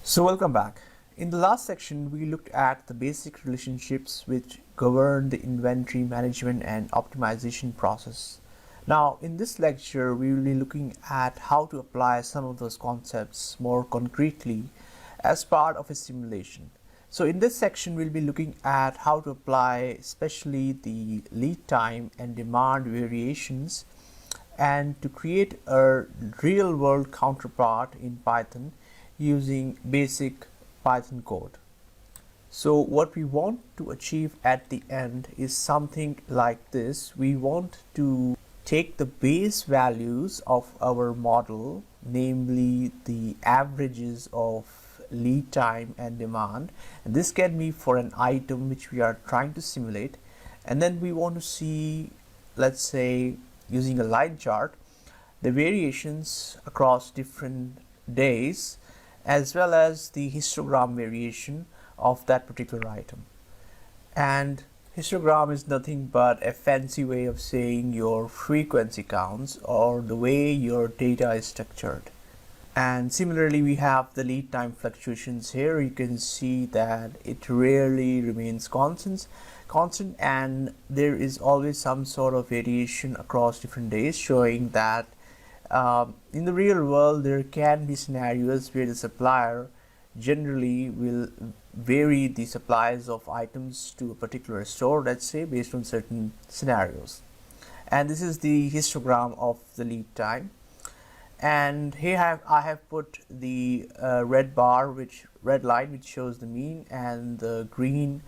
So welcome back. In the last section, we looked at the basic relationships which govern the inventory management and optimization process. Now, in this lecture, we will be looking at how to apply some of those concepts more concretely as part of a simulation. So in this section, we'll be looking at how to apply especially the lead time and demand variations and to create a real-world counterpart in Python using basic Python code. So what we want to achieve at the end is something like this. We want to take the base values of our model, namely the averages of lead time and demand, and this can be for an item which we are trying to simulate, and then we want to see, let's say, using a line chart, the variations across different days as well as the histogram variation of that particular item. And histogram is nothing but a fancy way of saying your frequency counts or the way your data is structured. And similarly, we have the lead time fluctuations here. You can see that it rarely remains constant, and there is always some sort of variation across different days, showing that in the real world there can be scenarios where the supplier generally will vary the supplies of items to a particular store, let's say, based on certain scenarios. And this is the histogram of the lead time. And here I have put the red line which shows the mean, and the green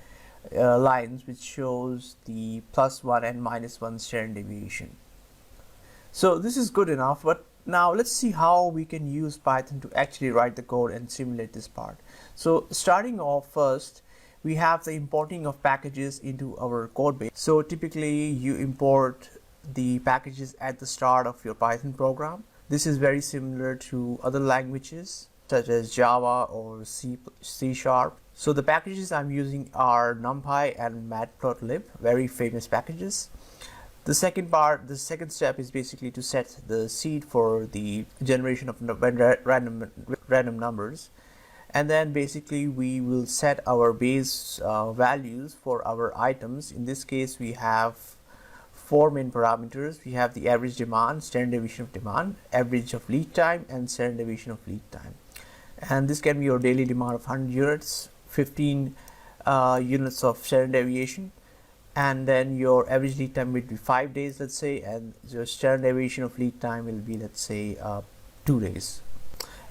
lines which shows the +1 and -1 standard deviation. So this is good enough, but now let's see how we can use Python to actually write the code and simulate this part. So starting off, first we have the importing of packages into our code base. So typically you import the packages at the start of your Python program. This is very similar to other languages such as Java or C#. So the packages I'm using are NumPy and Matplotlib, very famous packages. The second step is basically to set the seed for the generation of random numbers, and then basically we will set our base values for our items. In this case, we have four main parameters. We have the average demand, standard deviation of demand, average of lead time, and standard deviation of lead time. And this can be your daily demand of 100 units, 15 units of standard deviation, and then your average lead time will be 5 days, let's say, and your standard deviation of lead time will be, let's say, 2 days.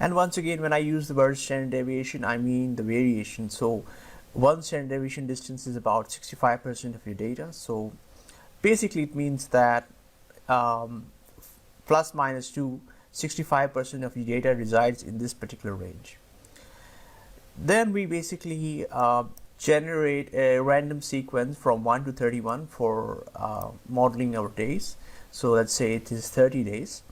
And once again, when I use the word standard deviation, I mean the variation. So one standard deviation distance is about 65% of your data. So basically it means that plus minus 2, 65% of your data resides in this particular range. Then we basically generate a random sequence from 1 to 31 for modeling our days. So let's say it is 30 days,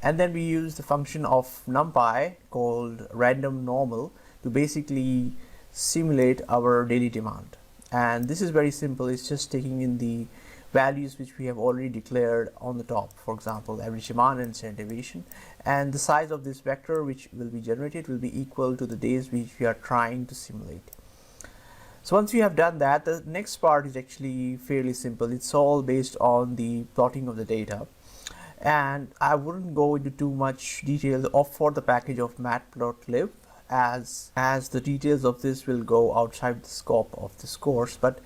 and then we use the function of NumPy called random normal to basically simulate our daily demand. And this is very simple. It's just taking in the values which we have already declared on the top, for example, average demand and standard deviation, and the size of this vector which will be generated will be equal to the days which we are trying to simulate. So once we have done that, the next part is actually fairly simple. It's all based on the plotting of the data, and I wouldn't go into too much detail for the package of Matplotlib, as the details of this will go outside the scope of this course. But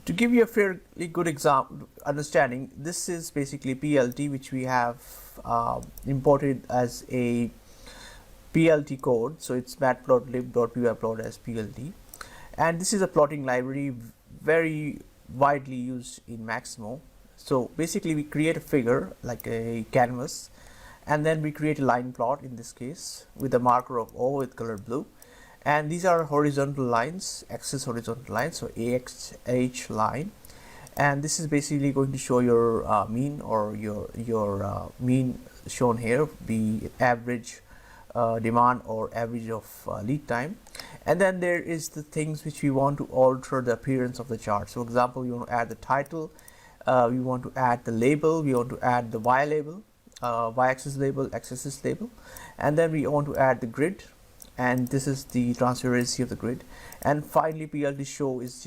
to give you a fairly good understanding, this is basically PLT, which we have imported as a PLT code. So it's matplotlib.pyplot as PLT. And this is a plotting library very widely used in Maximo. So basically we create a figure like a canvas, and then we create a line plot in this case with a marker of O with color blue. And these are horizontal lines, axis horizontal lines, so AXH line. And this is basically going to show your mean, or your mean shown here, be average demand or average of lead time. And then there is the things which we want to alter the appearance of the chart. So for example, we want to add the title, we want to add the label, we want to add the Y label, Y-axis label, X-axis label, and then we want to add the grid, and this is the transparency of the grid. And finally, PLT show is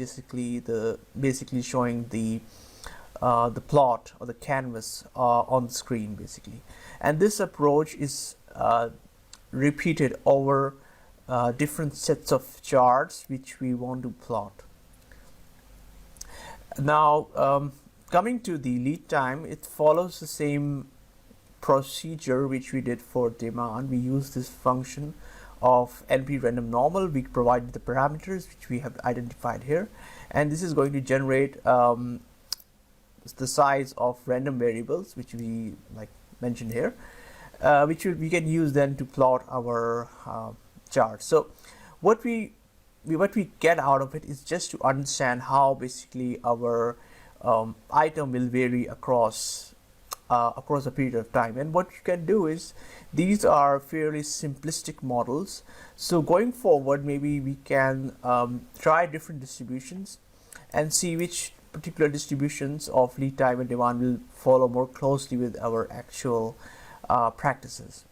basically showing the plot or the canvas on the screen basically. And this approach is repeated over different sets of charts which we want to plot. Now, coming to the lead time, it follows the same procedure which we did for demand. We use this function of NP random normal. We provided the parameters which we have identified here, and this is going to generate the size of random variables which we mentioned here, which we can use then to plot our chart. So what we get out of it is just to understand how basically our item will vary across a period of time. And what you can do is, these are fairly simplistic models, so going forward maybe we can try different distributions and see which particular distributions of lead time and demand will follow more closely with our actual practices.